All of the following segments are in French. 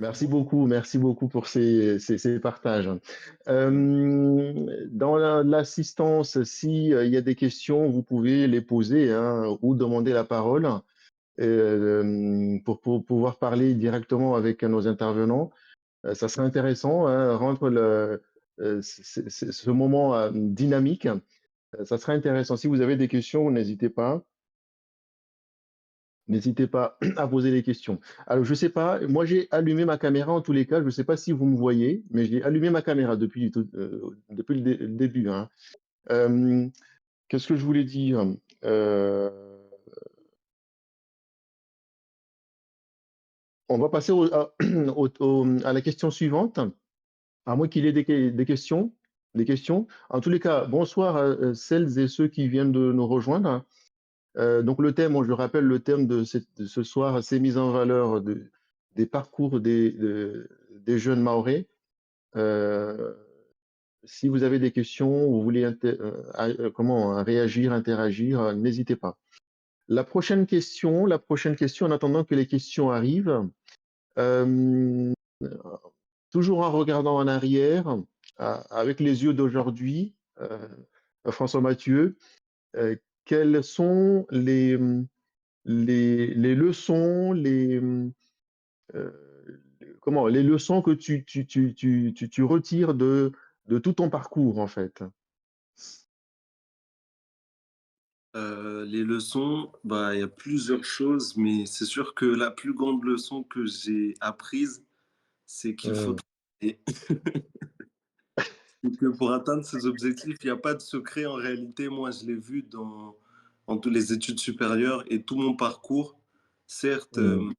Merci beaucoup pour ces partages. Dans l'assistance, si, il y a des questions, vous pouvez les poser, hein, ou demander la parole, pour pouvoir parler directement avec nos intervenants. Ça serait intéressant, hein, rendre ce moment, dynamique. Ça serait intéressant. Si vous avez des questions, n'hésitez pas à poser des questions. Alors, je sais pas, moi j'ai allumé ma caméra en tous les cas. Je ne sais pas si vous me voyez, mais j'ai allumé ma caméra depuis le début, hein. Euh, Qu'est-ce que je voulais dire? Euh, on va passer à la question suivante, à moins qu'il y ait des questions. Des questions. En tous les cas, bonsoir à celles et ceux qui viennent de nous rejoindre. Donc le thème, je rappelle le thème de ce soir, c'est mise en valeur des parcours des jeunes Mahorais. Euh, Si vous avez des questions, vous voulez comment réagir, interagir, n'hésitez pas. La prochaine question, en attendant que les questions arrivent, euh, toujours en regardant en arrière, avec les yeux d'aujourd'hui, François Mathieu, euh, quelles sont les leçons, euh, les leçons que tu retires de tout ton parcours, en fait. Les leçons, bah, il y a plusieurs choses, mais c'est sûr que la plus grande leçon que j'ai apprise, c'est qu'il faut Hum, travailler. Et que pour atteindre ses objectifs, il n'y a pas de secret en réalité. Moi, je l'ai vu dans toutes les études supérieures et tout mon parcours. Certes, hum,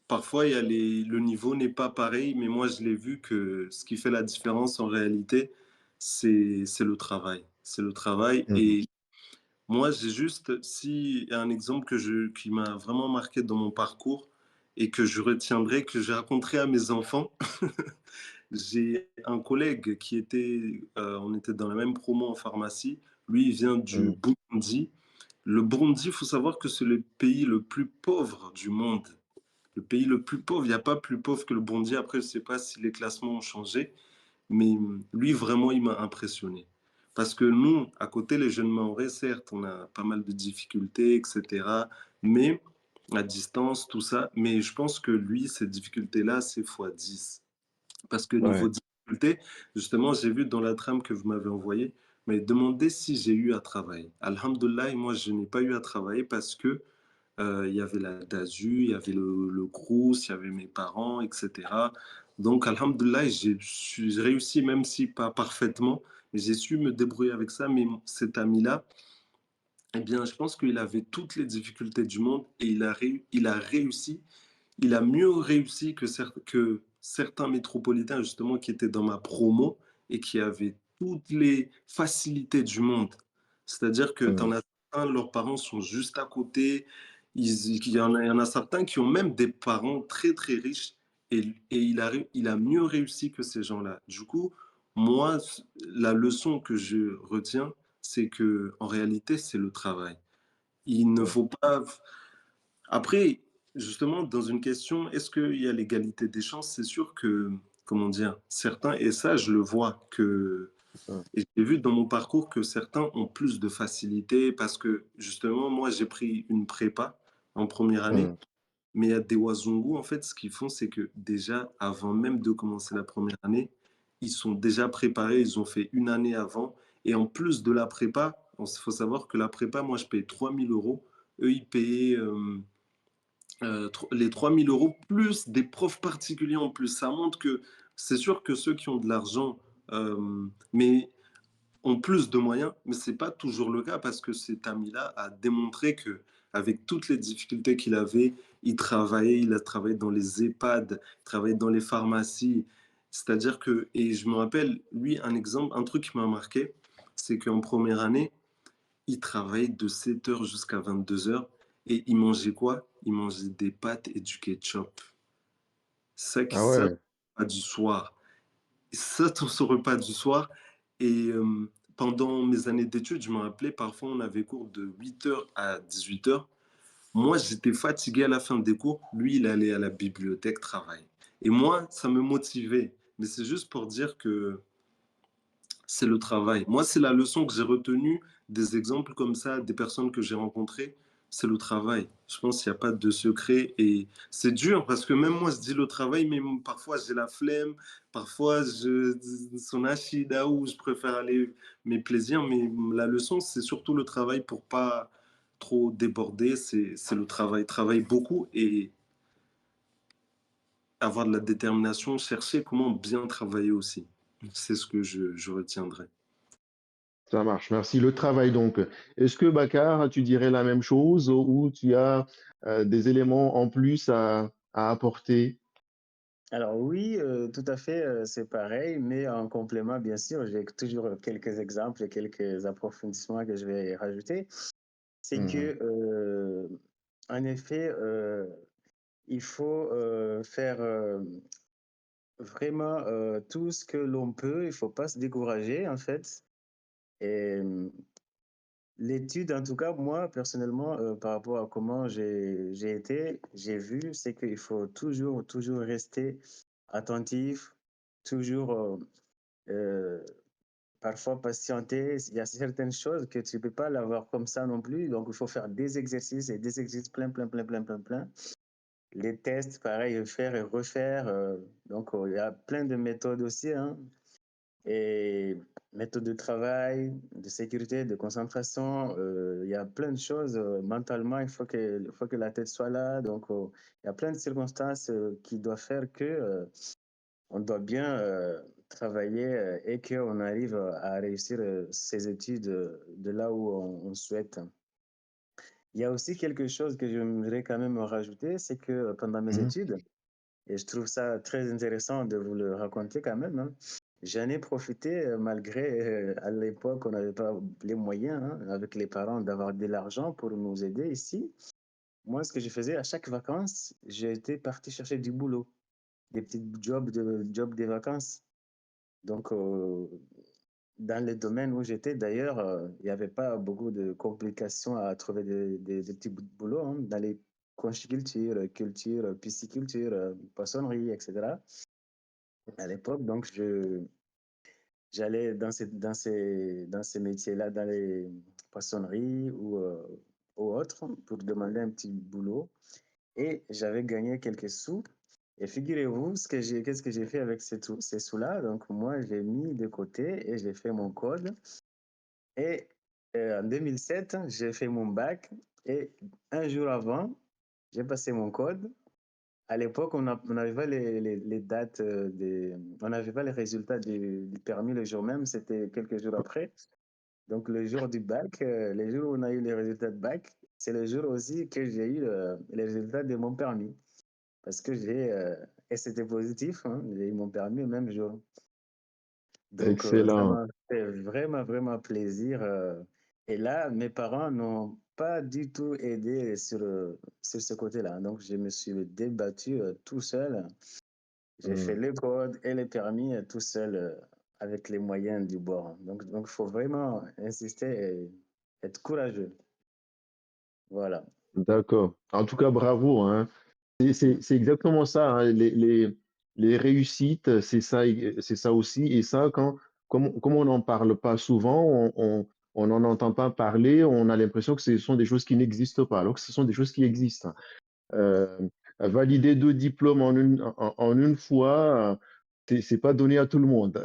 parfois, le niveau n'est pas pareil, mais moi, je l'ai vu que ce qui fait la différence en réalité, c'est le travail. C'est le travail. hum, Et moi, j'ai juste, si un exemple qui m'a vraiment marqué dans mon parcours et que je retiendrai, que j'ai raconté à mes enfants. J'ai un collègue on était dans la même promo en pharmacie. Lui, il vient du hum, Burundi. Le Burundi, il faut savoir que c'est le pays le plus pauvre du monde. Le pays le plus pauvre, il n'y a pas plus pauvre que le Burundi. Après, je ne sais pas si les classements ont changé, mais lui, vraiment, il m'a impressionné. Parce que nous, à côté, les jeunes Mahorais, certes, on a pas mal de difficultés, etc. Mais à distance, tout ça. Mais je pense que lui, ces difficultés-là, c'est fois 10. Parce que niveau ouais. difficulté, justement, j'ai vu dans la trame que vous m'avez envoyée, mais demandez si j'ai eu à travailler. Alhamdulillah, moi, je n'ai pas eu à travailler parce que il y avait la DASU, il y avait le Crous, il y avait mes parents, etc. Donc, Alhamdulillah, j'ai réussi, même si pas parfaitement, mais j'ai su me débrouiller avec ça. Mais cet ami-là, eh bien, je pense qu'il avait toutes les difficultés du monde et il a réussi. Il a mieux réussi que certains métropolitains, justement, qui étaient dans ma promo et qui avaient toutes les facilités du monde. C'est-à-dire que tu en Hum, as certains, leurs parents sont juste à côté. Il y en a certains qui ont même des parents très, très riches et il a mieux réussi que ces gens-là. Du coup, moi, la leçon que je retiens, c'est que en réalité, c'est le travail. Il ne hum, faut pas. Après, justement, dans une question, est-ce qu'il y a l'égalité des chances? C'est sûr que, comment dire, certains, et ça, je le vois hum, et j'ai vu dans mon parcours que certains ont plus de facilité parce que, justement, moi, j'ai pris une prépa en première année, hum, mais il y a des Wazungu, en fait, ce qu'ils font, c'est que déjà, avant même de commencer la première année, ils sont déjà préparés, ils ont fait une année avant. Et en plus de la prépa, il faut savoir que la prépa, moi, je paye 3 000 euros. Eux, ils payaient les 3 000 euros plus des profs particuliers en plus. Ça montre que c'est sûr que ceux qui ont de l'argent, mais ont plus de moyens, mais c'est pas toujours le cas parce que cet ami-là a démontré que avec toutes les difficultés qu'il avait, il a travaillé dans les EHPAD, il travaillait dans les pharmacies. C'est-à-dire que, et je me rappelle, lui, un exemple, un truc qui m'a marqué, c'est qu'en première année, il travaillait de 7 heures jusqu'à 22 heures et il mangeait quoi? Il mangeait des pâtes et du ketchup. ah Ça, ouais. repas du soir. Ça, tout ce repas du soir. Et pendant mes années d'études, je me rappelais, parfois, on avait cours de 8 heures à 18 heures. Moi, j'étais fatigué à la fin des cours. Lui, il allait à la bibliothèque travailler. Et moi, ça me motivait. Mais c'est juste pour dire que c'est le travail. Moi, c'est la leçon que j'ai retenue des exemples comme ça, des personnes que j'ai rencontrées, c'est le travail. Je pense qu'il n'y a pas de secret et c'est dur parce que même moi, je dis le travail, mais parfois j'ai la flemme, parfois je son achida ou je préfère aller mes plaisirs, mais la leçon, c'est surtout le travail pour pas trop déborder, c'est le travail. Travailler beaucoup et avoir de la détermination, chercher comment bien travailler aussi. C'est ce que je retiendrai. Ça marche, merci. Le travail donc. Est-ce que Bakar, tu dirais la même chose ou tu as des éléments en plus à apporter? Alors oui, tout à fait, c'est pareil, mais en complément, bien sûr, j'ai toujours quelques exemples et quelques approfondissements que je vais rajouter. C'est Mhm. que, en effet, il faut, faire, vraiment, tout ce que l'on peut. Il faut pas se décourager, en fait et l'étude, en tout cas, moi, personnellement, par rapport à comment j'ai été, j'ai vu, c'est qu'il faut toujours rester attentif, toujours, heu, parfois patienter. Il y a certaines choses que tu peux pas l'avoir comme ça non plus, donc il faut faire des exercices et des exercices plein, plein, plein, plein, plein, plein. Les tests, pareil, faire et refaire, donc il y a plein de méthodes aussi, hein. Et méthode de travail, de sécurité, de concentration, il y a plein de choses, mentalement, il faut que la tête soit là. Donc, il y a plein de circonstances, qui doivent faire que, on doit bien, travailler, et qu'on arrive, à réussir, ses études, de là où on souhaite. Il y a aussi quelque chose que j'aimerais quand même rajouter, c'est que, pendant mes Mhm. études et je trouve ça très intéressant de vous le raconter quand même, hein. J'en ai profité, malgré, à l'époque, on n'avait pas les moyens, hein, avec les parents, d'avoir de l'argent pour nous aider ici. Moi, ce que je faisais à chaque vacances, j'étais parti chercher du boulot, des petits jobs des vacances. Donc, dans le domaine où j'étais d'ailleurs, il n'y avait pas beaucoup de complications à trouver des petits bouts de boulot, hein, dans les conchiculture, culture, pisciculture, poissonnerie, etc. À l'époque, donc j'allais dans ces métiers-là, dans les poissonneries ou autres, pour demander un petit boulot. Et j'avais gagné quelques sous. Et figurez-vous, qu'est-ce que j'ai fait avec ces sous-là? Donc, moi, j'ai mis de côté et j'ai fait mon code. Et en 2007, j'ai fait mon bac. Et un jour avant, j'ai passé mon code. À l'époque, on n'avait pas les dates, on n'avait pas les résultats du permis le jour même, c'était quelques jours après. Donc, le jour du bac, le jour où on a eu les résultats de bac, c'est le jour aussi que j'ai eu les résultats de mon permis. Parce que et c'était positif, hein, j'ai eu mon permis le même jour. Donc, ça Excellent. m'a fait vraiment, vraiment plaisir. Et là, mes parents n'ont pas du tout aidé sur ce côté-là. Donc, je me suis débattu tout seul. J'ai fait Mhm. le code et le permis tout seul, avec les moyens du bord. Donc, il faut vraiment insister et être courageux. Voilà. D'accord. En tout cas, bravo, hein. Mm. C'est exactement ça, hein. Les réussites, c'est ça aussi. Et ça, comme on n'en parle pas souvent, on n'en entend pas parler, on a l'impression que ce sont des choses qui n'existent pas, alors que ce sont des choses qui existent. Euh, Valider 2 diplômes en une fois, c'est pas donné à tout le monde.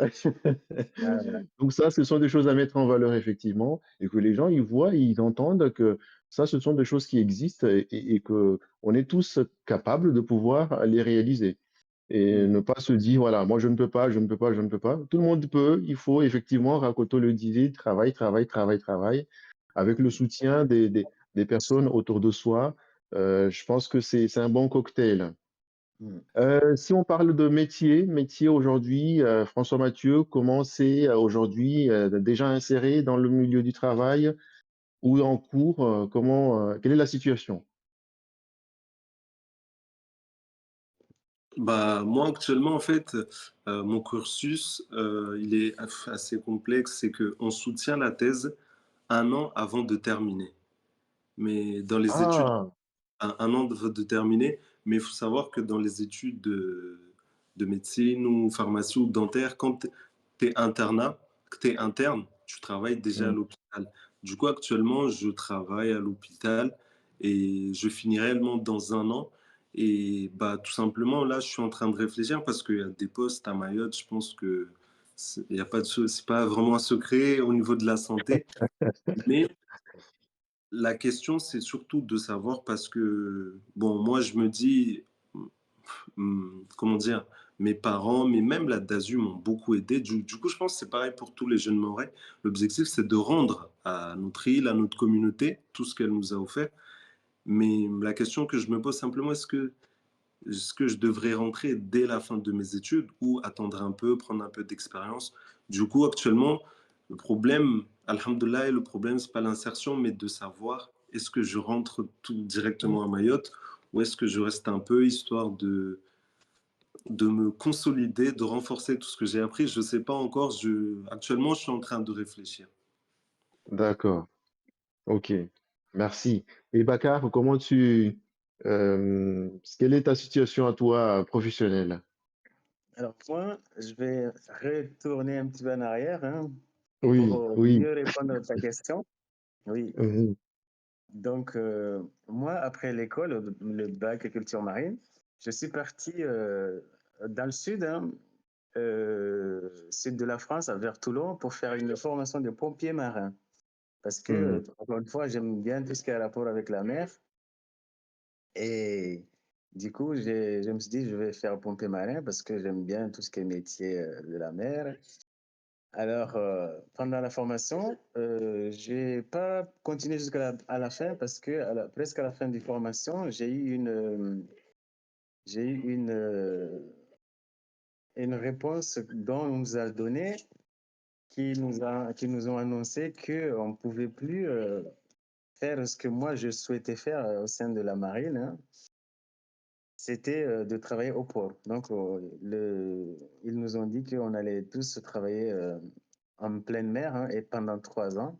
Voilà. Donc ça, ce sont des choses à mettre en valeur effectivement, et que les gens ils voient, ils entendent que ça, ce sont des choses qui existent et que on est tous capables de pouvoir les réaliser. Et Mm. ne pas se dire, voilà, moi je ne peux pas, je ne peux pas, je ne peux pas. Tout le monde peut, il faut effectivement, Rakoto le disait, travail, travail, travail, travail, avec le soutien des personnes autour de soi. Je pense que c'est un bon cocktail. Mm. Si on parle de métier aujourd'hui, François Mathieu, comment c'est aujourd'hui déjà inséré dans le milieu du travail ou en cours? Quelle est la situation? Bah, moi, actuellement, en fait, mon cursus, il est assez complexe. C'est qu'on soutient la thèse un an avant de terminer. Mais dans les études, Ah! un an de terminer, mais il faut savoir que dans les études de médecine ou pharmacie ou dentaire, quand tu es internat, que tu es interne, tu travailles déjà à Mmh. l'hôpital. Du coup, actuellement, je travaille à l'hôpital et je finis réellement dans un an. Et bah, tout simplement, là, je suis en train de réfléchir parce qu'il y a des postes à Mayotte, je pense que il y a pas de, c'est pas vraiment un secret au niveau de la santé, mais la question, c'est surtout de savoir parce que, bon, moi, je me dis, comment dire, mes parents, mais même la DASU m'ont beaucoup aidé. Du coup, je pense que c'est pareil pour tous les jeunes Mahorais. L'objectif, c'est de rendre à notre île, à notre communauté, tout ce qu'elle nous a offert. Mais la question que je me pose simplement, est-ce que je devrais rentrer dès la fin de mes études ou attendre un peu, prendre un peu d'expérience? Du coup, actuellement, le problème, alhamdoulilah, le problème, c'est pas l'insertion, mais de savoir est-ce que je rentre tout directement à Mayotte ou est-ce que je reste un peu histoire de me consolider, de renforcer tout ce que j'ai appris. Je ne sais pas encore. Actuellement, je suis en train de réfléchir. D'accord, OK. Merci. Et Bakar, comment quelle est ta situation à toi, professionnelle? Alors moi, je vais retourner un petit peu en arrière, hein, pour Oui, oui. mieux répondre à ta question. Oui, Mmh. donc moi, après l'école, le bac culture marine, je suis parti dans le sud, hein, sud de la France, vers Toulon, pour faire une formation de pompier marin. Parce que, Mmh. encore une fois, j'aime bien tout ce qui a rapport avec la mer. Et du coup, je me suis dit, je vais faire pompier marin parce que j'aime bien tout ce qui est métier de la mer. Alors, pendant la formation, j'ai pas continué jusqu'à à la fin parce que presque à la fin de la formation, j'ai eu une réponse dont on nous a donné qui nous ont annoncé qu'on ne pouvait plus faire ce que moi je souhaitais faire au sein de la marine, hein. C'était de travailler au port. Donc, ils nous ont dit qu'on allait tous travailler en pleine mer, hein, et pendant 3 ans.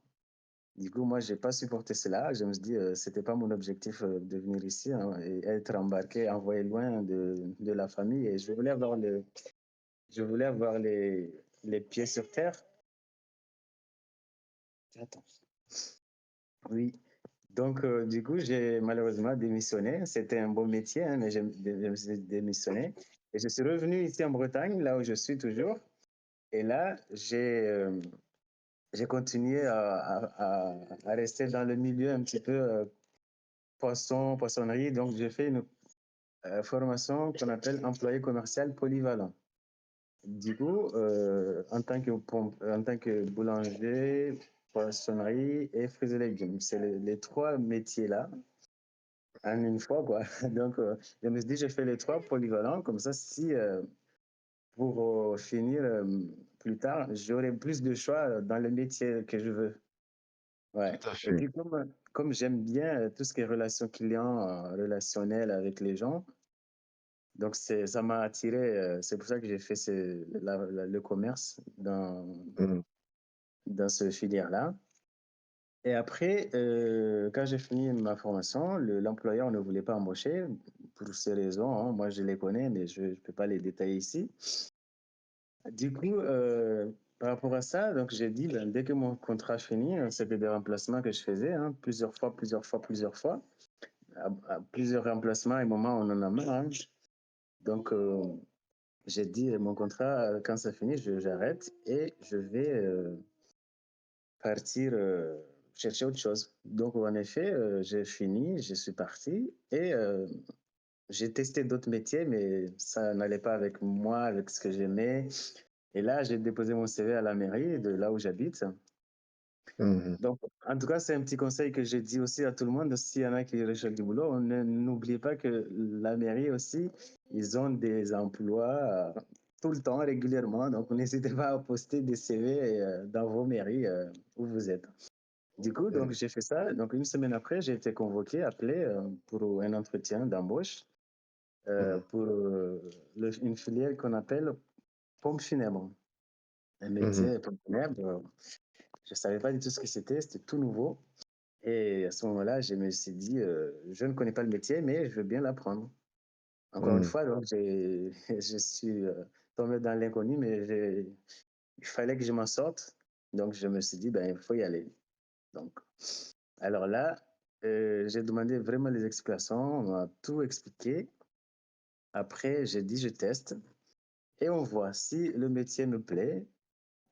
Du coup, moi, j'ai pas supporté cela. Je me suis dit, c'était pas mon objectif de venir ici, hein, et être embarqué, envoyé loin de la famille. Et je voulais avoir les pieds sur terre. Attends. Oui. Donc, du coup, j'ai malheureusement démissionné. C'était un beau métier, hein, mais je me suis démissionné. Et je suis revenu ici en Bretagne, là où je suis toujours. Et là, j'ai continué à rester dans le milieu un petit peu poissonnerie. Donc, j'ai fait une formation qu'on appelle employé commercial polyvalent. Du coup, en tant que boulanger, poissonnerie et fruits et légumes, c'est les trois métiers-là en une fois, quoi. Donc, je me suis dit, je fais les trois polyvalents, comme ça, si pour finir plus tard, j'aurai plus de choix dans le métier que je veux. Ouais. Tout à Et fait. puis, comme j'aime bien tout ce qui est relation client, relationnel avec les gens, donc ça m'a attiré. C'est pour ça que j'ai fait le commerce Mmh. dans ce filière-là. Et après, quand j'ai fini ma formation, l'employeur ne voulait pas embaucher pour ces raisons, hein. Moi, je les connais, mais je ne peux pas les détailler ici. Du coup, par rapport à ça, donc j'ai dit, ben, dès que mon contrat finit, c'était des remplacements que je faisais, hein, plusieurs fois, plusieurs fois, plusieurs fois. À plusieurs remplacements, à un moment, on en a marre, hein. Donc, j'ai dit, mon contrat, quand ça finit, j'arrête et je vais partir chercher autre chose. Donc, en effet, j'ai fini, je suis parti et j'ai testé d'autres métiers, mais ça n'allait pas avec moi, avec ce que j'aimais. Et là, j'ai déposé mon CV à la mairie de là où j'habite. Mmh. Donc, en tout cas, c'est un petit conseil que j'ai dit aussi à tout le monde. S'il y en a qui recherchent du boulot, n'oubliez pas que la mairie aussi, ils ont des emplois tout le temps, régulièrement. Donc, n'hésitez pas à poster des CV dans vos mairies où vous êtes. Du coup, donc, Mmh. j'ai fait ça. Donc, une semaine après, j'ai été convoqué, appelé pour un entretien d'embauche Mmh. pour une filière qu'on appelle pompe funèbre. Un Mmh. métier pompe funèbre. Je ne savais pas du tout ce que c'était tout nouveau. Et à ce moment-là, je me suis dit, je ne connais pas le métier, mais je veux bien l'apprendre. Encore une Mmh. fois, donc je suis tombé dans l'inconnu, mais il fallait que je m'en sorte. Donc je me suis dit, ben, il faut y aller. Donc, alors là, j'ai demandé vraiment les explications, on m'a tout expliqué. Après, j'ai dit, je teste et on voit si le métier me plaît,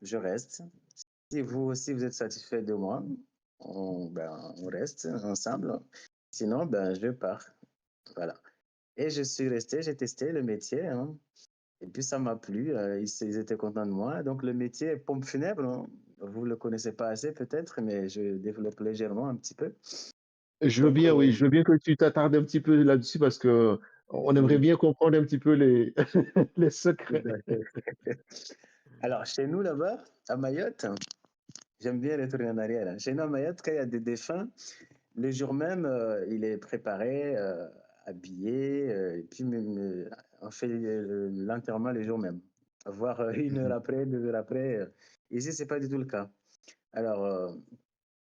je reste. Si vous aussi vous êtes satisfait de moi, on reste ensemble. Sinon, ben, je pars. Voilà. Et je suis resté, j'ai testé le métier, hein, et puis ça m'a plu, ils étaient contents de moi. Donc le métier pompe funèbre, hein, vous le connaissez pas assez peut-être, mais je développe légèrement un petit peu. Je veux Donc, bien, oui, je veux bien que tu t'attardes un petit peu là-dessus parce qu'on aimerait mmh, bien comprendre un petit peu les les tout secrets. à fait. Alors chez nous là-bas, à Mayotte, j'aime bien retourner en arrière, hein. Chez nous à Mayotte, quand il y a des défunts, le jour même, il est préparé, habillé, et puis même, on fait l'enterrement le jour même, voire 1 heure Mmh. après, 2 heures après. Ici, c'est pas du tout le cas. Alors,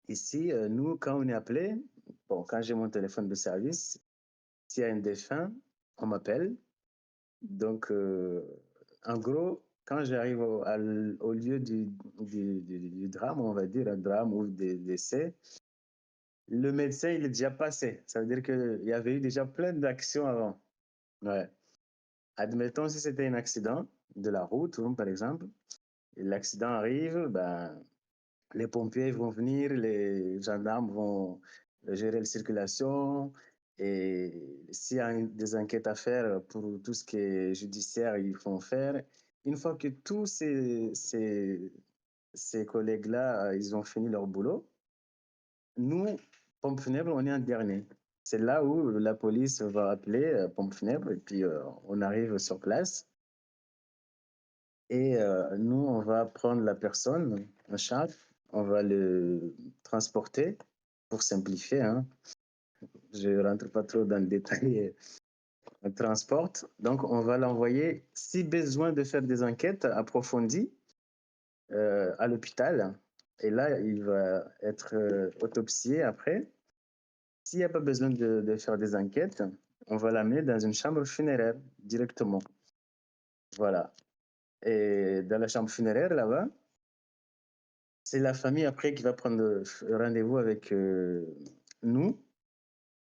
ici, nous, quand on est appelé, bon, quand j'ai mon téléphone de service, s'il y a un défunt, on m'appelle. Donc, en gros, quand j'arrive au lieu du drame, on va dire un drame ou des décès, le médecin, il est déjà passé. Ça veut dire qu'il y avait eu déjà plein d'actions avant. Ouais. Admettons si c'était un accident de la route, hein, par exemple, et l'accident arrive, ben, les pompiers vont venir, les gendarmes vont gérer la circulation, et s'il y a des enquêtes à faire pour tout ce qui est judiciaire, ils vont faire. Une fois que tous ces collègues-là, ils ont fini leur boulot, nous, pompe funèbre, on est en dernier. C'est là où la police va appeler pompe funèbre et puis on arrive sur place et nous, on va prendre la personne en charge, on va le transporter pour simplifier, hein. Je ne rentre pas trop dans le détail. On transporte, donc on va l'envoyer, si besoin de faire des enquêtes approfondies, à l'hôpital. Et là, il va être autopsié après. S'il n'y a pas besoin de faire des enquêtes, on va l'amener dans une chambre funéraire directement. Voilà. Et dans la chambre funéraire, là-bas, c'est la famille après qui va prendre rendez-vous avec nous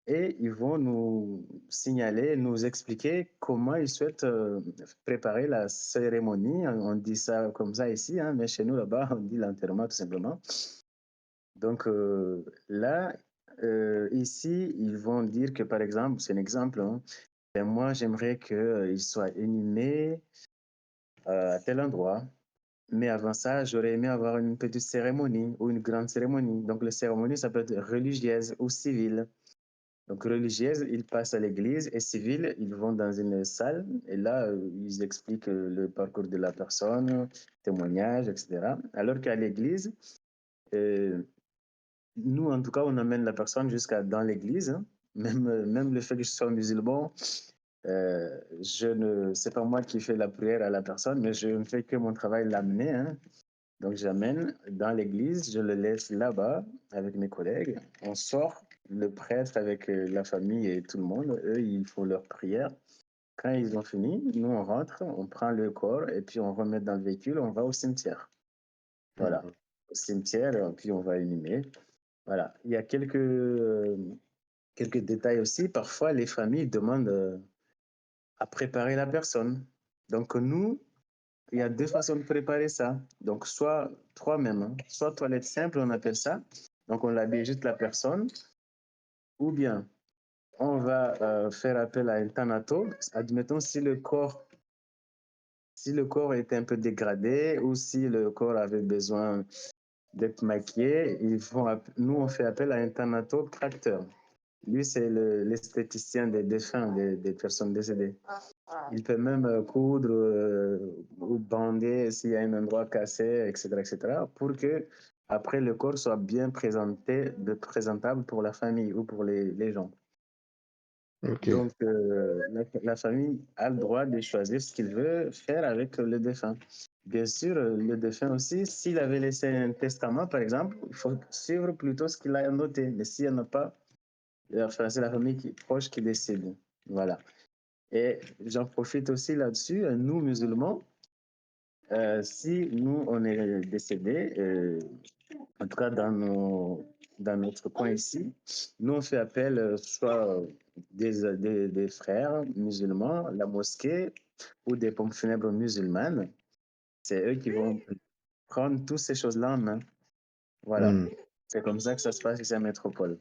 et ils vont nous signaler, nous expliquer comment ils souhaitent préparer la cérémonie. On dit ça comme ça ici, hein, mais chez nous, là-bas, on dit l'enterrement tout simplement. Donc là, ici, ils vont dire que, par exemple, c'est un exemple, hein, ben moi, j'aimerais qu'il soit inhumé à tel endroit. Mais avant ça, j'aurais aimé avoir une petite cérémonie ou une grande cérémonie. Donc, la cérémonie, ça peut être religieuse ou civile. Donc, religieuse, ils passent à l'église et civile, ils vont dans une salle et là, ils expliquent le parcours de la personne, témoignages, etc. Alors qu'à l'église, euh, nous, en tout cas, on amène la personne jusqu'à dans l'église, hein. Même le fait que je sois musulman, je ne, c'est pas moi qui fais la prière à la personne, mais je ne fais que mon travail l'amener, hein. Donc, j'amène dans l'église, je le laisse là-bas avec mes collègues. On sort, le prêtre avec la famille et tout le monde, eux, ils font leur prière. Quand ils ont fini, nous, on rentre, on prend le corps et puis on remet dans le véhicule, on va au cimetière. Voilà. Mmh. Au cimetière, puis on va inhumer. Voilà. Il y a quelques détails aussi. Parfois, les familles demandent à préparer la personne. Donc, nous, il y a deux façons de préparer ça. Donc, soit trois même, hein. Soit toilette simple, on appelle ça. Donc, on l'habille juste la personne. Ou bien, on va faire appel à un thanato. Admettons si le corps était un peu dégradé ou si le corps avait besoin d'être maquillé, nous, on fait appel à un thanatopracteur. Lui, c'est l'esthéticien des défunts, des personnes décédées. Il peut même coudre ou bander s'il y a un endroit cassé, etc., etc., pour que après le corps soit bien présenté, présentable pour la famille ou pour les gens. OK. Donc, la famille a le droit de choisir ce qu'il veut faire avec le défunt. Bien sûr, le défunt aussi, s'il avait laissé un testament, par exemple, il faut suivre plutôt ce qu'il a noté. Mais s'il n'y en a pas, enfin, c'est la famille proche qui décide. Voilà. Et j'en profite aussi là-dessus, nous, musulmans, si nous, on est décédé, en tout cas dans notre coin ici, nous, on fait appel soit des frères musulmans, la mosquée ou des pompes funèbres musulmanes. C'est eux qui vont prendre toutes ces choses-là en main. Voilà. Hmm. C'est comme ça que ça se passe ici à Métropole.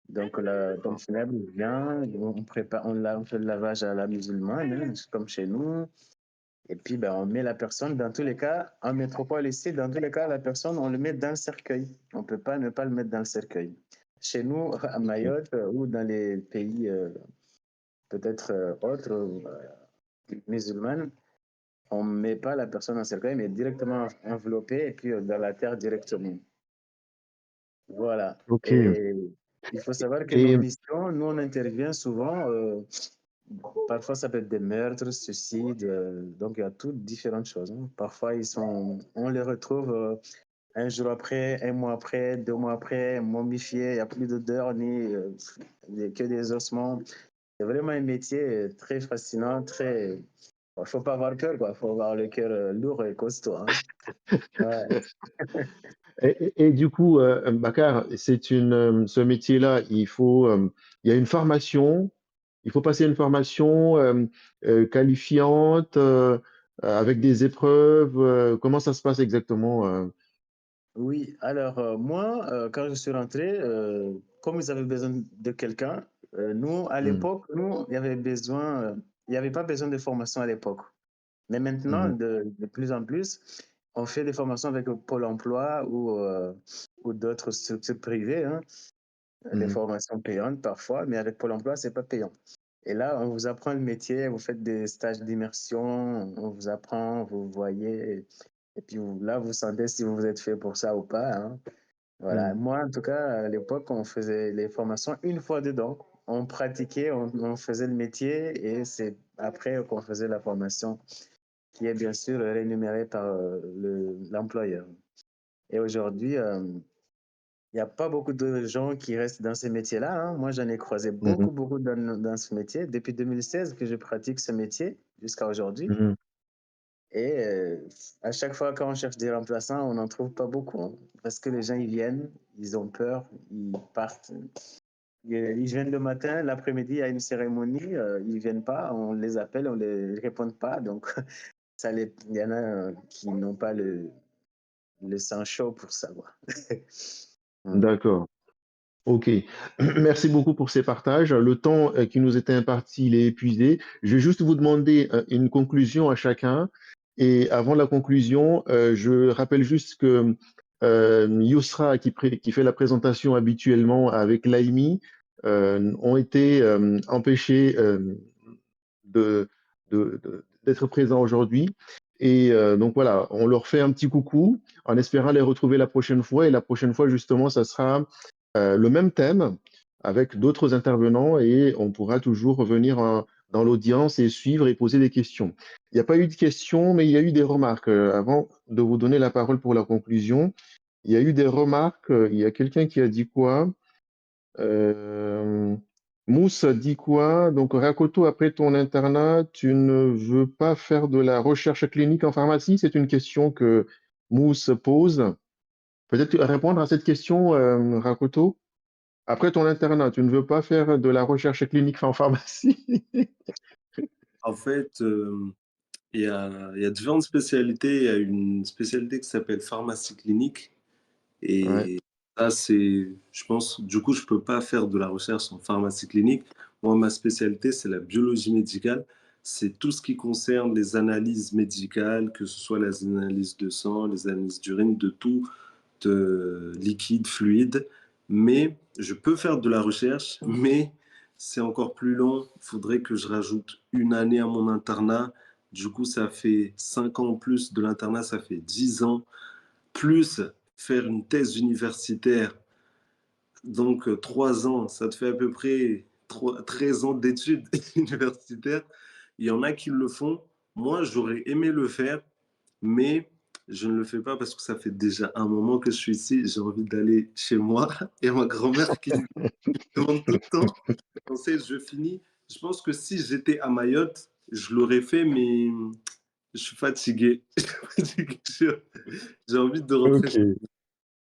Donc, la pompe funèbre vient, on prépare, on fait le lavage à la musulmane, hein, comme chez nous. Et puis, ben, on met la personne, dans tous les cas, en métropole ici, dans tous les cas, la personne, on le met dans le cercueil. On ne peut pas ne pas le mettre dans le cercueil. Chez nous, à Mayotte ou dans les pays peut-être autres, musulmans, on ne met pas la personne en cercueil, mais directement enveloppée et puis dans la terre directement. Voilà. Ok. Et il faut savoir que nos Et missions, nous, on intervient souvent. Parfois, ça peut être des meurtres, suicides. Donc, il y a toutes différentes choses, hein. Parfois, on les retrouve un jour après, un mois après, 2 mois après, momifiés. Il n'y a plus d'odeur ni que des ossements. C'est vraiment un métier très fascinant, très. Il ne faut pas avoir peur, quoi. Il faut avoir le cœur lourd et costaud, hein. Ouais. Et du coup, Bakar, ce métier-là, il y a une formation, il faut passer une formation qualifiante avec des épreuves. Comment ça se passe exactement Oui, alors moi, quand je suis rentré, comme ils avaient besoin de quelqu'un, nous, à Hmm, l'époque, nous, il n'y avait pas besoin de formation à l'époque. Mais maintenant, mhm, de plus en plus, on fait des formations avec Pôle emploi ou d'autres structures privées, hein, des mhm, formations payantes parfois, mais avec Pôle emploi, c'est pas payant. Et là, on vous apprend le métier, vous faites des stages d'immersion, on vous apprend, vous voyez, et puis là, vous sentez si vous êtes fait pour ça ou pas, hein. Voilà. mhm, Moi, en tout cas, à l'époque, on faisait les formations une fois dedans. On pratiquait, on faisait le métier et c'est après qu'on faisait la formation qui est bien sûr rémunérée par l'employeur. Et aujourd'hui, il n'y a pas beaucoup de gens qui restent dans ces métiers-là, hein. Moi, j'en ai croisé mhm, beaucoup dans ce métier. Depuis 2016 que je pratique ce métier jusqu'à aujourd'hui. mhm. Et à chaque fois, quand on cherche des remplaçants, on n'en trouve pas beaucoup, hein. Parce que les gens, ils viennent, ils ont peur, ils partent. Ils viennent le matin, l'après-midi, il y a une cérémonie, ils viennent pas, on les appelle, on les répond pas. Donc, il y en a qui n'ont pas le sang chaud pour savoir. Mm. D'accord. Ok. Merci beaucoup pour ces partages. Le temps qui nous était imparti, il est épuisé. Je vais juste vous demander une conclusion à chacun. Et avant la conclusion, je rappelle juste que Yousra, qui fait la présentation habituellement avec Laïmi, ont été empêchés d'être présents aujourd'hui. Et donc voilà, on leur fait un petit coucou en espérant les retrouver la prochaine fois. Et la prochaine fois, justement, ça sera le même thème avec d'autres intervenants et on pourra toujours revenir dans l'audience et suivre et poser des questions. Il n'y a pas eu de questions, mais il y a eu des remarques. Avant de vous donner la parole pour la conclusion, il y a eu des remarques. Il y a quelqu'un qui a dit quoi? Euh, Mousse dit quoi? Donc, Rakoto, après ton internat, tu ne veux pas faire de la recherche clinique en pharmacie? C'est une question que Mousse pose. Peut-être répondre à cette question, Rakoto? Après ton internat, tu ne veux pas faire de la recherche clinique en pharmacie? En fait, il y a différentes spécialités. Il y a une spécialité qui s'appelle pharmacie clinique. Ouais. Et ça, je pense, du coup, je ne peux pas faire de la recherche en pharmacie clinique. Moi, ma spécialité, c'est la biologie médicale. C'est tout ce qui concerne les analyses médicales, que ce soit les analyses de sang, les analyses d'urine, de tout, de liquide, fluide. Mais je peux faire de la recherche, mais c'est encore plus long. Il faudrait que je rajoute une année à mon internat. Du coup, ça fait 5 ans en plus de l'internat, ça fait 10 ans plus faire une thèse universitaire, donc 3 ans, ça te fait à peu près 13 ans d'études universitaires. Il y en a qui le font. Moi, j'aurais aimé le faire, mais je ne le fais pas parce que ça fait déjà un moment que je suis ici. J'ai envie d'aller chez moi. Et ma grand-mère qui me demande tout le temps. On sait, je finis. Je pense que si j'étais à Mayotte, je l'aurais fait, mais je suis fatigué. Je suis fatigué. J'ai envie de rentrer. OK,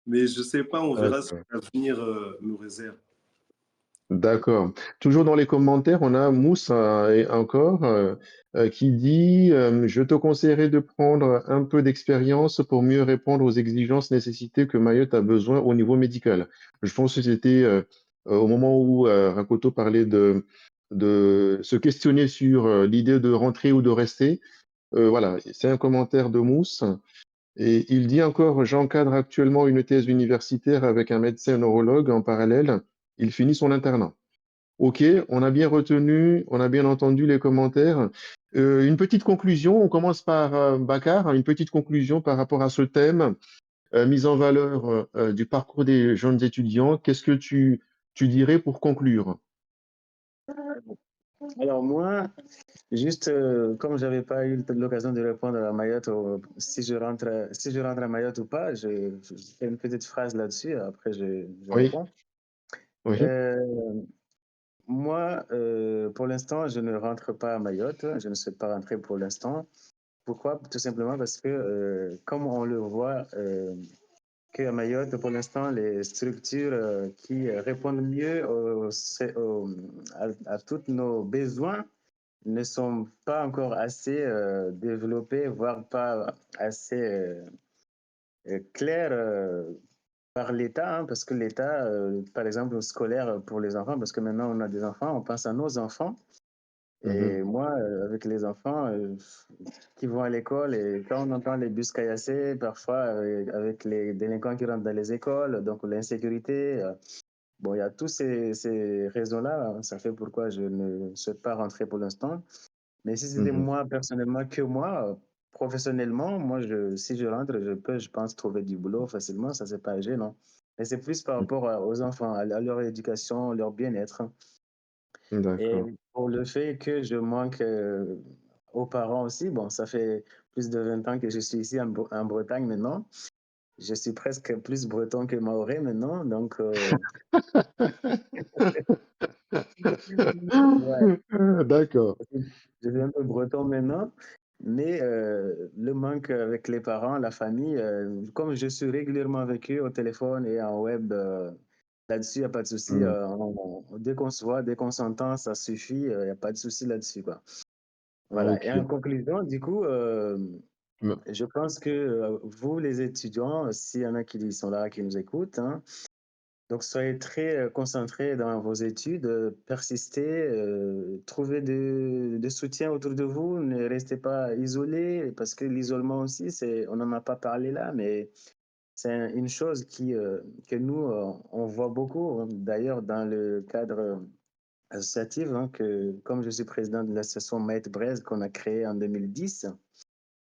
Mais je sais pas, on verra ce que d'accord. l'avenir me réserve. D'accord. Toujours dans les commentaires, on a Mousse, et encore, qui dit, «Je te conseillerais de prendre un peu d'expérience pour mieux répondre aux exigences nécessitées que Mayotte a besoin au niveau médical». Je pense que c'était, au moment où, Rakoto parlait de se questionner sur, l'idée de rentrer ou de rester. Voilà, c'est un commentaire de Mousse et il dit encore: «J'encadre actuellement une thèse universitaire avec un médecin neurologue en parallèle. Il finit son internat». OK, on a bien retenu, on a bien entendu les commentaires. Une petite conclusion, on commence par, Bakar, une petite conclusion par rapport à ce thème, mise en valeur, du parcours des jeunes étudiants. Qu'est-ce que tu dirais pour conclure? Alors moi, juste comme j'avais pas eu l'occasion de répondre à Mayotte, si je rentre à Mayotte ou pas, je fais une petite phrase là-dessus, après je Oui, réponds. oui. Euh, Moi, pour l'instant, je ne rentre pas à Mayotte, je ne souhaite pas rentrer pour l'instant. Pourquoi? Tout simplement parce que, comme on le voit, qu'à Mayotte, pour l'instant, les structures qui répondent mieux à tous nos besoins ne sont pas encore assez développées, voire pas assez claires par l'État, hein, parce que l'État, par exemple, scolaire pour les enfants, parce que maintenant on a des enfants, on pense à nos enfants. Mmh. Et moi, avec les enfants qui vont à l'école, et quand on entend les bus caillassés, parfois avec les délinquants qui rentrent dans les écoles, donc l'insécurité, bon, il y a tous ces raisons-là, hein. Ça fait pourquoi je ne souhaite pas rentrer pour l'instant. Mais si c'était Mmh. moi personnellement que moi, professionnellement, moi, si je rentre, je peux, je pense, trouver du boulot facilement, ça, c'est pas gênant. Mais c'est plus par Mmh. rapport aux enfants, à leur éducation, leur bien-être. Et D'accord. pour le fait que je manque aux parents aussi, bon, ça fait plus de 20 ans que je suis ici en Bretagne maintenant. Je suis presque plus breton que mahorais maintenant, donc ouais, D'accord. je suis un peu breton maintenant. Mais le manque avec les parents, la famille, comme je suis régulièrement avec eux au téléphone et en web, là-dessus, il n'y a pas de souci. Mmh. Dès qu'on se voit, dès qu'on s'entend, ça suffit, il n'y a pas de souci là-dessus, quoi. Voilà. Et en OK. conclusion, du coup, Me je pense que vous, les étudiants, s'il y en a qui sont là, qui nous écoutent, hein, donc soyez très concentrés dans vos études, persistez, trouvez de soutien autour de vous, ne restez pas isolés, parce que l'isolement aussi, on n'en a pas parlé là, mais c'est une chose que nous, on voit beaucoup, hein. D'ailleurs, dans le cadre associatif, hein, comme je suis président de l'association Maître Braise qu'on a créée en 2010,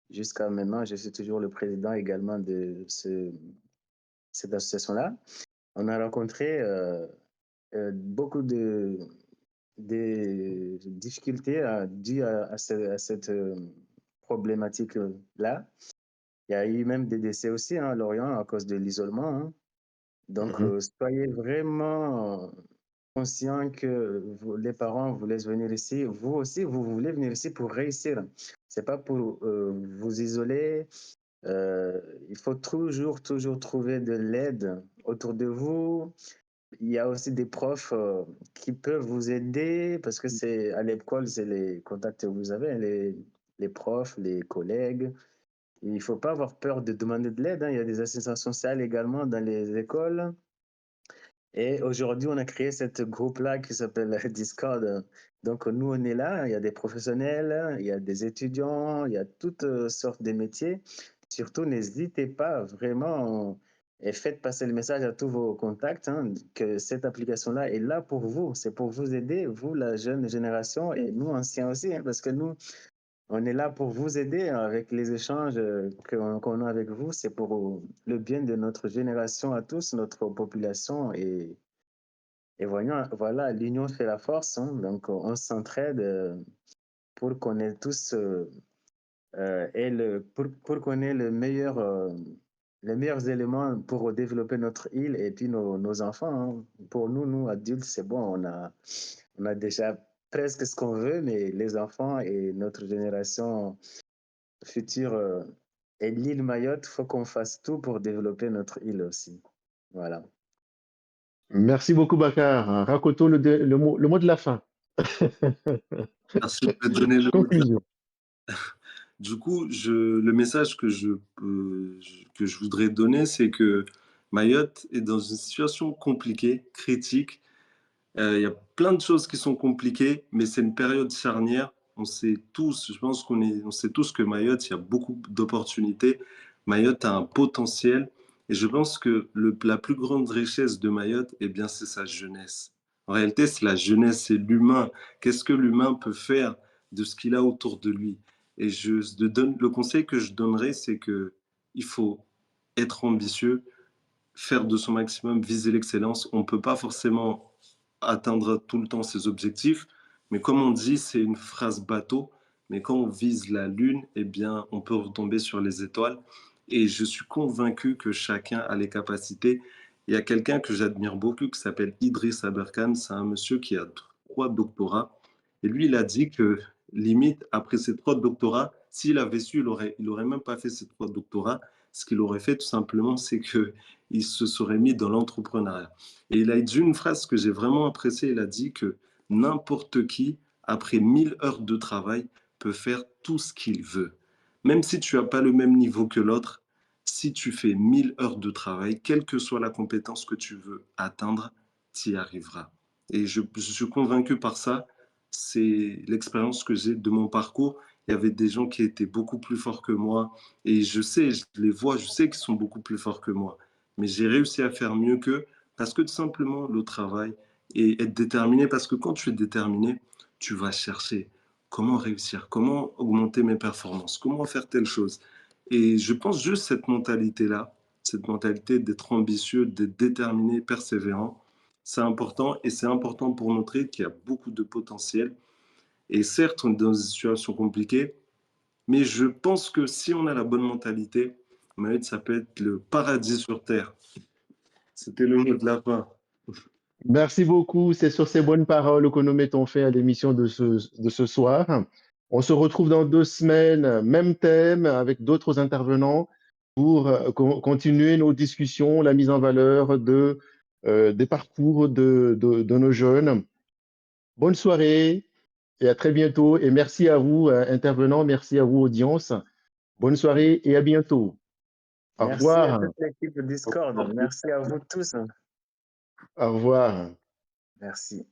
jusqu'à maintenant, je suis toujours le président également de cette association-là. On a rencontré beaucoup de difficultés dues à cette problématique-là. Il y a eu même des décès aussi, hein, à Lorient à cause de l'isolement, hein. Donc, Mmh. soyez vraiment conscients que les parents vous laissent venir ici. Vous aussi, vous voulez venir ici pour réussir. C'est pas pour vous isoler. Il faut toujours, toujours trouver de l'aide autour de vous. Il y a aussi des profs qui peuvent vous aider parce que c'est à l'école, c'est les contacts que vous avez, les profs, les collègues. Il ne faut pas avoir peur de demander de l'aide, hein. Il y a des assistantes sociales également dans les écoles. Et aujourd'hui, on a créé ce groupe-là qui s'appelle Discord. Donc, nous, on est là. Il y a des professionnels, il y a des étudiants, il y a toutes sortes de métiers. Surtout, n'hésitez pas vraiment et faites passer le message à tous vos contacts, hein, que cette application-là est là pour vous. C'est pour vous aider, vous, la jeune génération, et nous, anciens aussi, hein, parce que nous, on est là pour vous aider avec les échanges qu'on a avec vous. C'est pour le bien de notre génération à tous, notre population. Et voilà, l'union fait la force, hein. Donc, on s'entraide pour qu'on ait tous pour qu'on ait les meilleurs éléments pour développer notre île et puis nos enfants, hein. Pour nous, nous adultes, c'est bon, on a déjà presque ce qu'on veut, mais les enfants et notre génération future et l'île Mayotte, il faut qu'on fasse tout pour développer notre île aussi. Voilà. Merci beaucoup, Bakar. Rakoto le mot de la fin. Merci de me donner le mot de la Conclusion. Du coup, le message que je voudrais donner, c'est que Mayotte est dans une situation compliquée, critique. Il y a plein de choses qui sont compliquées, mais c'est une période charnière. On sait tous, je pense on sait tous que Mayotte, il y a beaucoup d'opportunités. Mayotte a un potentiel et je pense que la plus grande richesse de Mayotte, eh bien, c'est sa jeunesse. En réalité, c'est la jeunesse, c'est l'humain. Qu'est-ce que l'humain peut faire de ce qu'il a autour de lui? Et le conseil que je donnerais, c'est que il faut être ambitieux, faire de son maximum, viser l'excellence. On ne peut pas forcément atteindre tout le temps ses objectifs, mais comme on dit, c'est une phrase bateau, mais quand on vise la lune, eh bien, on peut retomber sur les étoiles. Et je suis convaincu que chacun a les capacités. Il y a quelqu'un que j'admire beaucoup qui s'appelle Idriss Aberkan. C'est un monsieur qui a 3 doctorats. Et lui, il a dit que limite, après ces 3 doctorats, s'il avait su, il aurait même pas fait ces 3 doctorats. Ce qu'il aurait fait, tout simplement, c'est qu'il se serait mis dans l'entrepreneuriat. Et il a dit une phrase que j'ai vraiment appréciée. Il a dit que n'importe qui, après 1000 heures de travail, peut faire tout ce qu'il veut. Même si tu n'as pas le même niveau que l'autre, si tu fais 1000 heures de travail, quelle que soit la compétence que tu veux atteindre, tu y arriveras. Et je suis convaincu par ça. C'est l'expérience que j'ai de mon parcours. Il y avait des gens qui étaient beaucoup plus forts que moi. Et je sais, je les vois, je sais qu'ils sont beaucoup plus forts que moi. Mais j'ai réussi à faire mieux qu'eux parce que tout simplement, le travail et être déterminé, parce que quand tu es déterminé, tu vas chercher comment réussir, comment augmenter mes performances, comment faire telle chose. Et je pense juste cette mentalité d'être ambitieux, d'être déterminé, persévérant, c'est important et c'est important pour montrer qu'il y a beaucoup de potentiel. Et certes, on est dans une situation compliquée, mais je pense que si on a la bonne mentalité, Mayotte, ça peut être le paradis sur Terre. C'était le mot de la fin. Merci beaucoup. C'est sur ces bonnes paroles que nous mettons fin à l'émission de ce soir. On se retrouve dans 2 semaines, même thème, avec d'autres intervenants pour continuer nos discussions, la mise en valeur des parcours de nos jeunes. Bonne soirée et à très bientôt. Et merci à vous, intervenants, merci à vous, audience. Bonne soirée et à bientôt. Au Merci à revoir. toute l'équipe de Discord. Merci à vous tous. Au revoir. Merci.